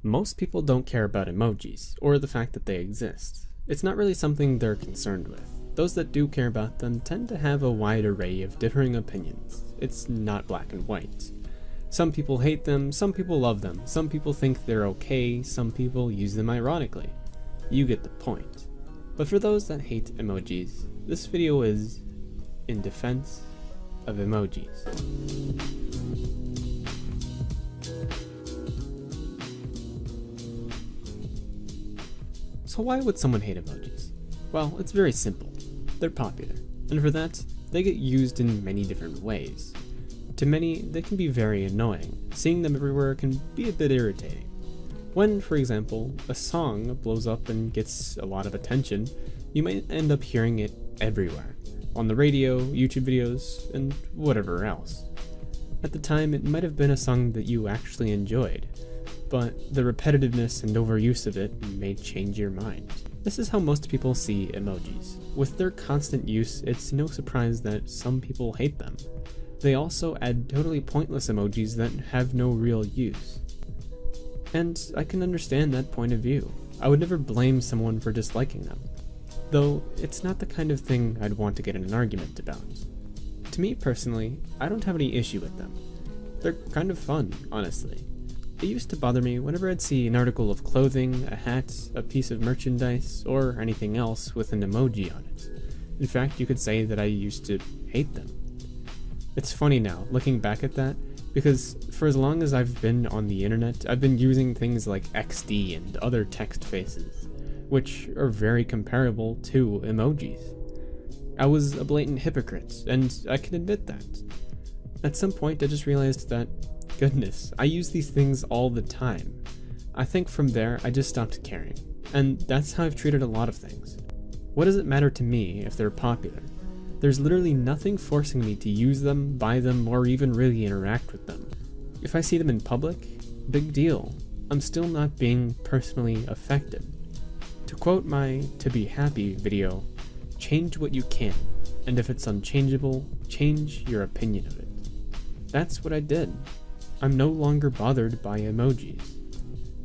Most people don't care about emojis, or the fact that they exist. It's not really something they're concerned with. Those that do care about them tend to have a wide array of differing opinions. It's not black and white. Some people hate them, some people love them, some people think they're okay, some people use them ironically. You get the point. But for those that hate emojis, this video is in defense of emojis. So why would someone hate emojis? Well, it's very simple. They're popular, and for that, they get used in many different ways. To many, they can be very annoying. Seeing them everywhere can be a bit irritating. When, for example, a song blows up and gets a lot of attention, you might end up hearing it everywhere. On the radio, YouTube videos, and whatever else. At the time, it might have been a song that you actually enjoyed, but the repetitiveness and overuse of it may change your mind. This is how most people see emojis. With their constant use, it's no surprise that some people hate them. They also add totally pointless emojis that have no real use. And I can understand that point of view. I would never blame someone for disliking them. Though, it's not the kind of thing I'd want to get in an argument about. To me personally, I don't have any issue with them. They're kind of fun, honestly. It used to bother me whenever I'd see an article of clothing, a hat, a piece of merchandise, or anything else with an emoji on it. In fact, you could say that I used to hate them. It's funny now, looking back at that, because for as long as I've been on the internet, I've been using things like XD and other text faces, which are very comparable to emojis. I was a blatant hypocrite, and I can admit that. At some point I just realized that, goodness, I use these things all the time. I think from there I just stopped caring, and that's how I've treated a lot of things. What does it matter to me if they're popular? There's literally nothing forcing me to use them, buy them, or even really interact with them. If I see them in public, big deal. I'm still not being personally affected. To quote my To Be Happy video, change what you can, and if it's unchangeable, change your opinion of it. That's what I did. I'm no longer bothered by emojis.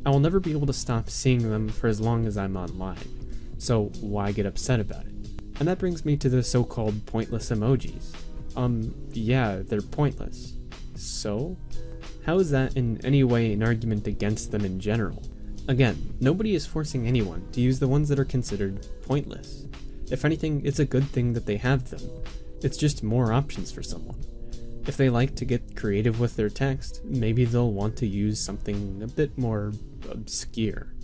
I will never be able to stop seeing them for as long as I'm online, so why get upset about it? And that brings me to the so-called pointless emojis. Yeah, they're pointless. So? How is that in any way an argument against them in general? Again, nobody is forcing anyone to use the ones that are considered pointless. If anything, it's a good thing that they have them. It's just more options for someone. If they like to get creative with their text, maybe they'll want to use something a bit more obscure.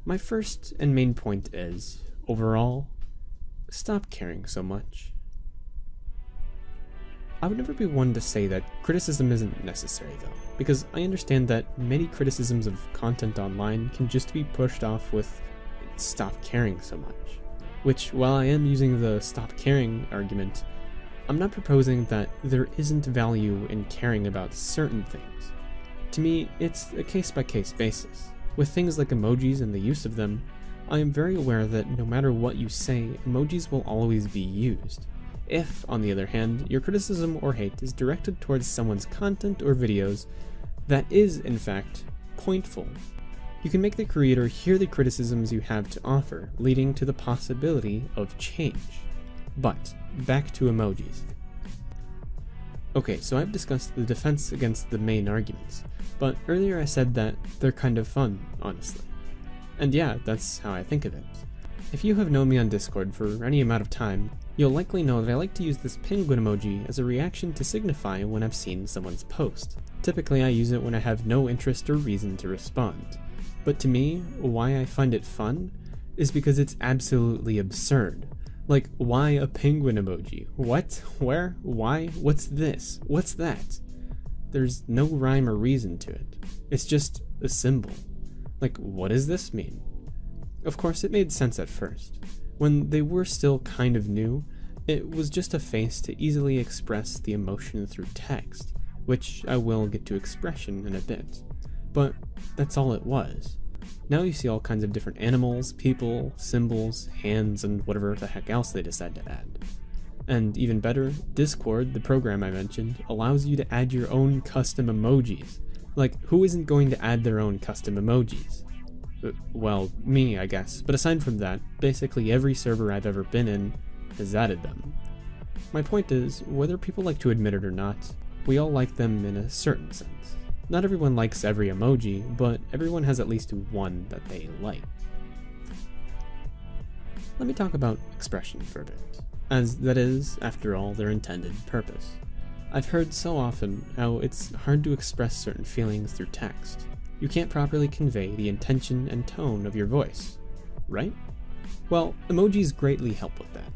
My first and main point is, overall, stop caring so much. I would never be one to say that criticism isn't necessary though, because I understand that many criticisms of content online can just be pushed off with stop caring so much. Which, while I am using the stop caring argument, I'm not proposing that there isn't value in caring about certain things. To me, it's a case-by-case basis. With things like emojis and the use of them, I am very aware that no matter what you say, emojis will always be used. If, on the other hand, your criticism or hate is directed towards someone's content or videos that is, in fact, pointful, you can make the creator hear the criticisms you have to offer, leading to the possibility of change. But, back to emojis. Okay, so I've discussed the defense against the main arguments, but earlier I said that they're kind of fun, honestly. And yeah, that's how I think of it. If you have known me on Discord for any amount of time, you'll likely know that I like to use this penguin emoji as a reaction to signify when I've seen someone's post. Typically I use it when I have no interest or reason to respond. But to me, why I find it fun is because it's absolutely absurd. Like, why a penguin emoji? What? Where? Why? What's this? What's that? There's no rhyme or reason to it. It's just a symbol. Like, what does this mean? Of course, it made sense at first. When they were still kind of new, it was just a face to easily express the emotion through text, which I will get to expression in a bit. But that's all it was. Now you see all kinds of different animals, people, symbols, hands, and whatever the heck else they decide to add. And even better, Discord, the program I mentioned, allows you to add your own custom emojis, Like, who isn't going to add their own custom emojis? Well, me, I guess, but aside from that, basically every server I've ever been in has added them. My point is, whether people like to admit it or not, we all like them in a certain sense. Not everyone likes every emoji, but everyone has at least one that they like. Let me talk about expression for a bit, as that is, after all, their intended purpose. I've heard so often how it's hard to express certain feelings through text. You can't properly convey the intention and tone of your voice, right? Well, emojis greatly help with that.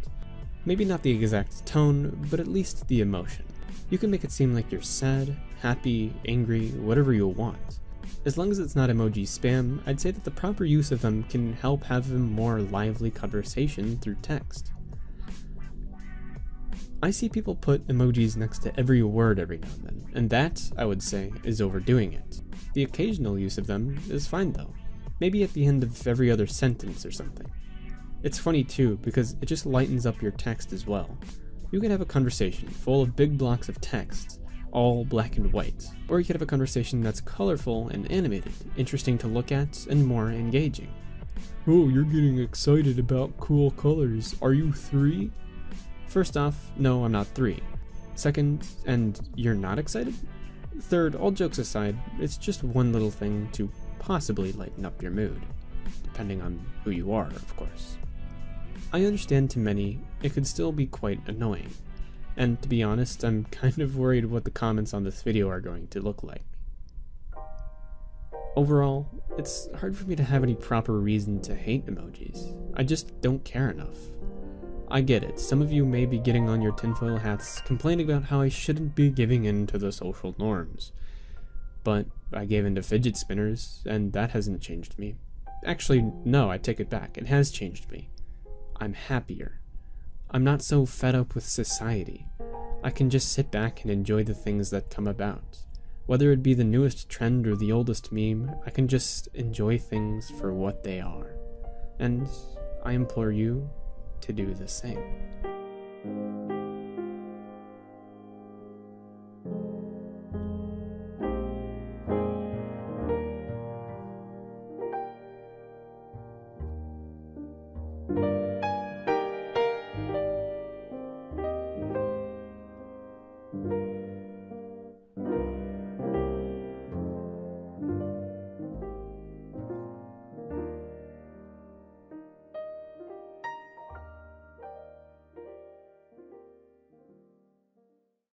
Maybe not the exact tone, but at least the emotion. You can make it seem like you're sad, happy, angry, whatever you want. As long as it's not emoji spam, I'd say that the proper use of them can help have a more lively conversation through text. I see people put emojis next to every word every now and then, and that, I would say, is overdoing it. The occasional use of them is fine though. Maybe at the end of every other sentence or something. It's funny too, because it just lightens up your text as well. You can have a conversation full of big blocks of text, all black and white, or you could have a conversation that's colorful and animated, interesting to look at, and more engaging. Oh, you're getting excited about cool colors. Are you 3? First off, no, I'm not 3. Second, and you're not excited? Third, all jokes aside, it's just one little thing to possibly lighten up your mood, depending on who you are, of course. I understand to many, it could still be quite annoying, and to be honest, I'm kind of worried what the comments on this video are going to look like. Overall, it's hard for me to have any proper reason to hate emojis. I just don't care enough. I get it, some of you may be getting on your tinfoil hats complaining about how I shouldn't be giving in to the social norms. But I gave in to fidget spinners, and that hasn't changed me. Actually, no, I take it back, it has changed me. I'm happier. I'm not so fed up with society. I can just sit back and enjoy the things that come about. Whether it be the newest trend or the oldest meme, I can just enjoy things for what they are. And I implore you to do the same.